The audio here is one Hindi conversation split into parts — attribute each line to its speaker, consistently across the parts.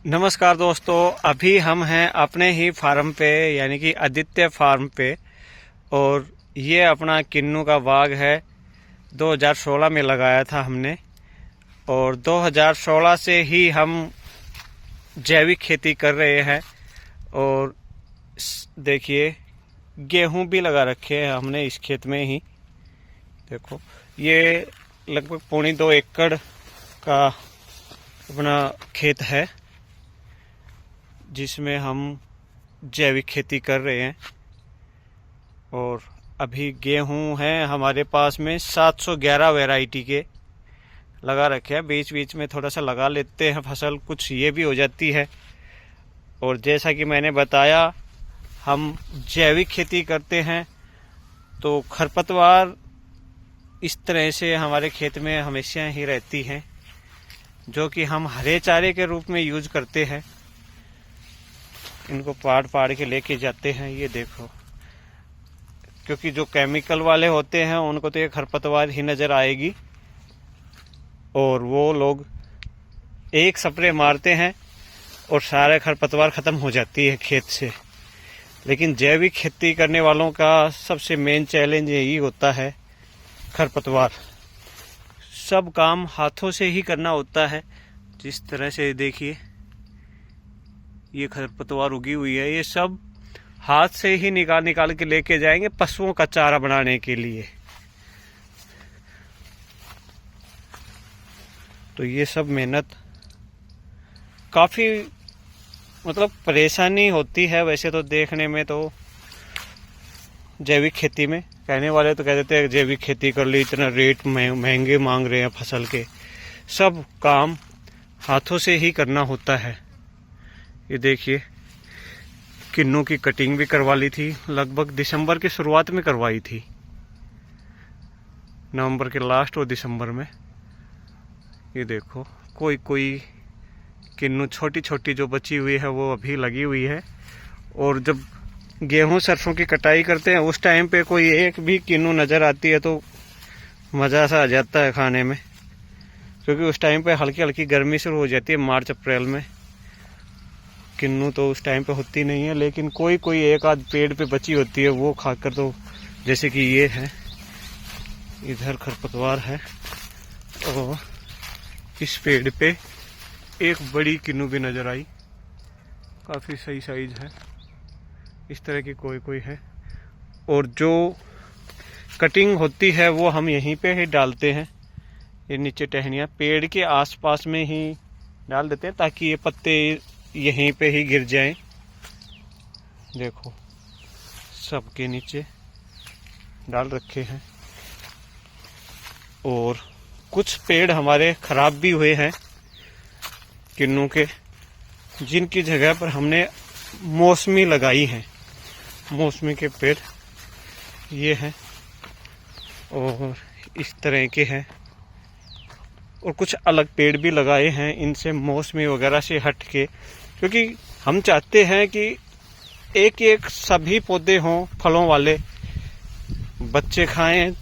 Speaker 1: नमस्कार दोस्तों, अभी हम हैं अपने ही फार्म पे यानी कि आदित्य फार्म पे। और ये अपना किन्नू का बाग है। 2016 में लगाया था हमने और 2016 से ही हम जैविक खेती कर रहे हैं। और देखिए, गेहूं भी लगा रखे हैं हमने इस खेत में ही। देखो, ये लगभग 2.25 एकड़ का अपना खेत है जिसमें हम जैविक खेती कर रहे हैं। और अभी गेहूं हैं हमारे पास में 711 वैरायटी के लगा रखे हैं। बीच बीच में थोड़ा सा लगा लेते हैं फसल, कुछ ये भी हो जाती है। और जैसा कि मैंने बताया, हम जैविक खेती करते हैं तो खरपतवार इस तरह से हमारे खेत में हमेशा ही रहती हैं, जो कि हम हरे चारे के रूप में यूज करते हैं। इनको पाड़ के लेके जाते हैं। ये देखो, क्योंकि जो केमिकल वाले होते हैं उनको तो ये खरपतवार ही नजर आएगी और वो लोग एक स्प्रे मारते हैं और सारे खरपतवार खत्म हो जाती है खेत से। लेकिन जैविक खेती करने वालों का सबसे मेन चैलेंज यही होता है, खरपतवार। सब काम हाथों से ही करना होता है। जिस तरह से देखिए, ये खरपतवार उगी हुई है, ये सब हाथ से ही निकाल के लेके जाएंगे पशुओं का चारा बनाने के लिए। तो ये सब मेहनत काफी परेशानी होती है। वैसे तो देखने में तो जैविक खेती में कहने वाले तो कह देते हैं जैविक खेती कर ली, इतना रेट महंगे मांग रहे हैं फसल के। सब काम हाथों से ही करना होता है। ये देखिए, किन्नू की कटिंग भी करवा ली थी, लगभग दिसंबर की शुरुआत में करवाई थी, नवंबर के लास्ट और दिसंबर में। ये देखो, कोई किन्नू छोटी छोटी जो बची हुई है वो अभी लगी हुई है। और जब गेहूं सरसों की कटाई करते हैं उस टाइम पे कोई एक भी किन्नू नजर आती है तो मज़ा सा आ जाता है खाने में, क्योंकि उस टाइम पे हल्की हल्की गर्मी शुरू हो जाती है मार्च अप्रैल में। किन्नू तो उस टाइम पे होती नहीं है, लेकिन कोई एक आध पेड़ पे बची होती है, वो खाकर तो, जैसे कि ये है, इधर खरपतवार है। और इस पेड़ पे एक बड़ी किन्नू भी नजर आई, काफी सही साइज है। इस तरह की कोई है। और जो कटिंग होती है वो हम यहीं पे ही डालते हैं। ये नीचे टहनियाँ पेड़ के आसपास में ही डाल देते हैं ताकि ये पत्ते यहीं पे ही गिर जाएं। देखो, सबके नीचे डाल रखे हैं। और कुछ पेड़ हमारे खराब भी हुए हैं किन्नू के, जिनकी जगह पर हमने मौसमी लगाई है। मौसमी के पेड़ ये हैं और इस तरह के हैं। और कुछ अलग पेड़ भी लगाए हैं इनसे, मौसमी वगैरह से हट के, क्योंकि हम चाहते हैं कि एक एक सभी पौधे हों फलों वाले, बच्चे खाएं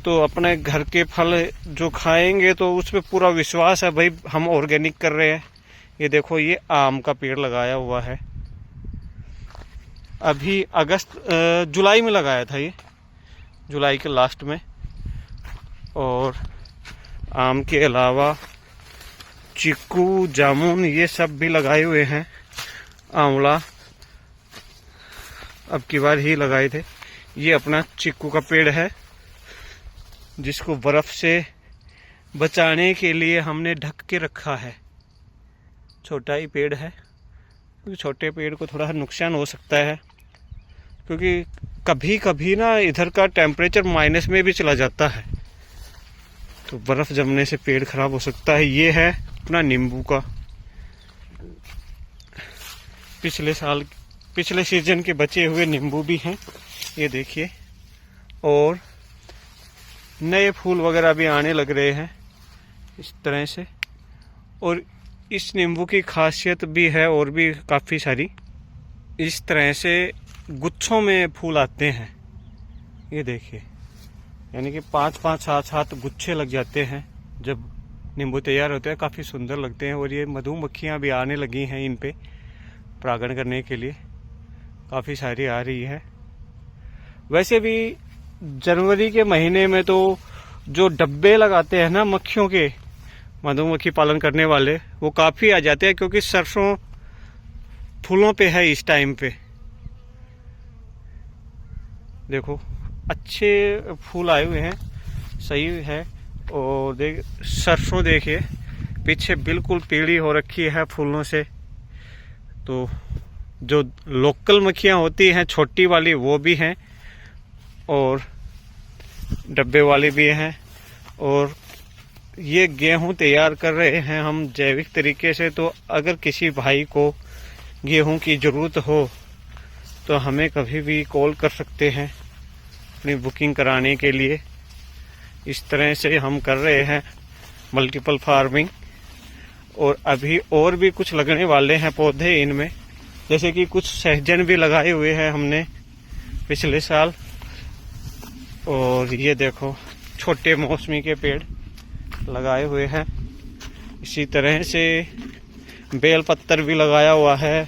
Speaker 1: तो अपने घर के फल जो खाएंगे तो उस पर पूरा विश्वास है भाई हम ऑर्गेनिक कर रहे हैं। ये देखो, ये आम का पेड़ लगाया हुआ है, अभी जुलाई में लगाया था, ये जुलाई के लास्ट में। और आम के अलावा चीकू, जामुन ये सब भी लगाए हुए हैं। आंवला अब की बार ही लगाए थे। ये अपना चीकू का पेड़ है, जिसको बर्फ से बचाने के लिए हमने ढक के रखा है। छोटा ही पेड़ है, क्योंकि छोटे पेड़ को थोड़ा नुकसान हो सकता है, क्योंकि कभी कभी ना इधर का टेम्परेचर माइनस में भी चला जाता है, तो बर्फ जमने से पेड़ खराब हो सकता है। ये है अपना नींबू का, पिछले सीजन के बचे हुए नींबू भी हैं, ये देखिए। और नए फूल वगैरह भी आने लग रहे हैं इस तरह से। और इस नींबू की खासियत भी है और भी काफ़ी सारी, इस तरह से गुच्छों में फूल आते हैं। ये देखिए, यानी कि 5-5, 7-7 गुच्छे लग जाते हैं जब नींबू तैयार होते हैं, काफ़ी सुंदर लगते हैं। और ये मधुमक्खियाँ भी आने लगी हैं इन पे परागण करने के लिए, काफ़ी सारी आ रही है। वैसे भी जनवरी के महीने में तो जो डब्बे लगाते हैं ना मक्खियों के, मधुमक्खी पालन करने वाले, वो काफ़ी आ जाते हैं, क्योंकि सरसों फूलों पे है इस टाइम पे। देखो अच्छे फूल आए हुए हैं, सही है। और सरसों देखिए पीछे बिल्कुल पीली हो रखी है फूलों से। तो जो लोकल मक्खियाँ होती हैं छोटी वाली वो भी हैं और डब्बे वाली भी हैं। और ये गेहूं तैयार कर रहे हैं हम जैविक तरीके से। तो अगर किसी भाई को गेहूं की ज़रूरत हो तो हमें कभी भी कॉल कर सकते हैं अपनी बुकिंग कराने के लिए। इस तरह से हम कर रहे हैं मल्टीपल फार्मिंग। और अभी और भी कुछ लगने वाले हैं पौधे इनमें, जैसे कि कुछ सहजन भी लगाए हुए हैं हमने पिछले साल। और ये देखो छोटे मौसमी के पेड़ लगाए हुए हैं। इसी तरह से बेल पत्तर भी लगाया हुआ है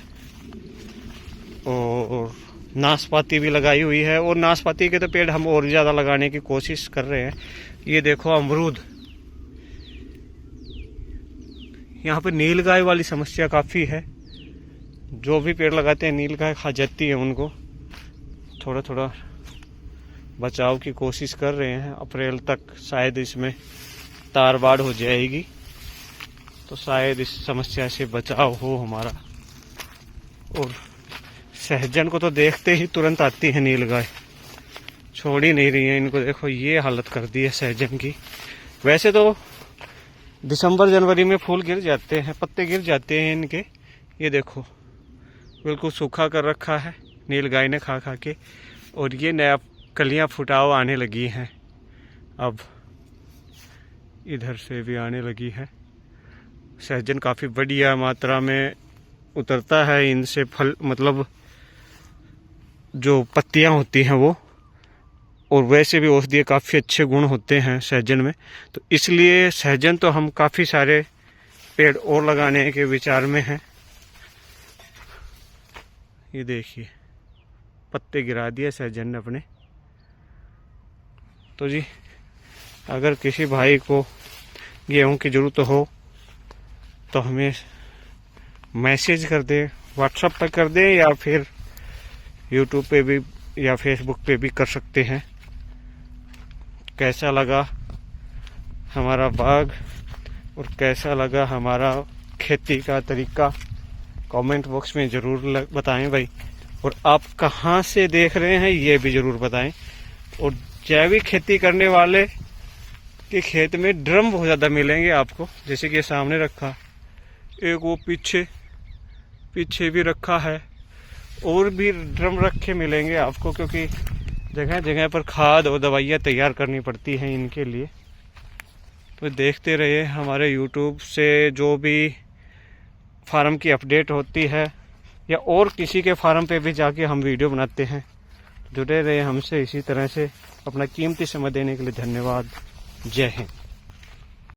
Speaker 1: और नाशपाती भी लगाई हुई है। और नाशपाती के तो पेड़ हम और ज़्यादा लगाने की कोशिश कर रहे हैं। ये देखो अमरूद। यहाँ पर नीलगाय वाली समस्या काफ़ी है, जो भी पेड़ लगाते हैं नीलगाय खा जाती है उनको। थोड़ा थोड़ा बचाव की कोशिश कर रहे हैं। अप्रैल तक शायद इसमें तार बाड़ हो जाएगी, तो शायद इस समस्या से बचाव हो हमारा। और सहजन को तो देखते ही तुरंत आती है नीलगाय, छोड़ ही नहीं रही है इनको। देखो ये हालत कर दी है सहजन की। वैसे तो दिसंबर जनवरी में फूल गिर जाते हैं, पत्ते गिर जाते हैं इनके। ये देखो बिल्कुल सूखा कर रखा है नीलगाय ने खा खा के। और ये नया कलियां फुटाव आने लगी हैं, अब इधर से भी आने लगी है। सहजन काफ़ी बढ़िया मात्रा में उतरता है इनसे फल, मतलब जो पत्तियां होती हैं वो। और वैसे भी औषधीय काफ़ी अच्छे गुण होते हैं सहजन में। तो इसलिए सहजन तो हम काफ़ी सारे पेड़ और लगाने के विचार में हैं। ये देखिए पत्ते गिरा दिए सहजन ने अपने। तो जी अगर किसी भाई को गेहूं की ज़रूरत हो तो हमें मैसेज कर दें, व्हाट्सएप पर कर दें, या फिर यूट्यूब पे भी या फेसबुक पे भी कर सकते हैं। कैसा लगा हमारा बाग और कैसा लगा हमारा खेती का तरीका, कमेंट बॉक्स में ज़रूर बताएं भाई। और आप कहाँ से देख रहे हैं ये भी ज़रूर बताएं। और जैविक खेती करने वाले के खेत में ड्रम बहुत ज़्यादा मिलेंगे आपको, जैसे कि सामने रखा, एक वो पीछे भी रखा है, और भी ड्रम रखे मिलेंगे आपको, क्योंकि जगह जगह पर खाद और दवाइयाँ तैयार करनी पड़ती हैं इनके लिए। तो देखते रहिए हमारे यूट्यूब से जो भी फार्म की अपडेट होती है, या और किसी के फार्म पे भी जाके हम वीडियो बनाते हैं। जुड़े रहे हमसे इसी तरह से। अपना कीमती समय देने के लिए धन्यवाद। जय हिंद।